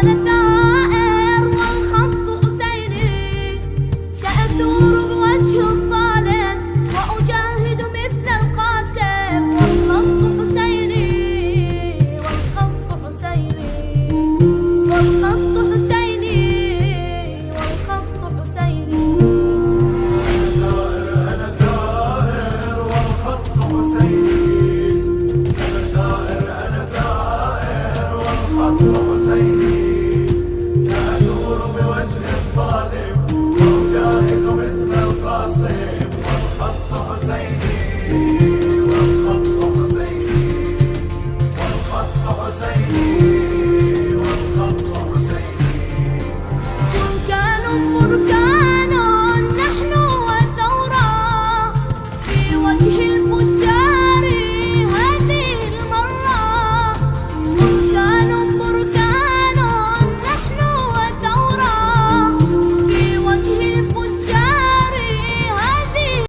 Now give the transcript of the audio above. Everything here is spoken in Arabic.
أنا ثائر والخط حسيني، سأثور بوجه الظالم وأجاهد مثل القاسم، والخط حسيني والخط حسيني والخط حسيني والخط حسيني. أنا ثائر والخط حسيني، أنا ثائر والخط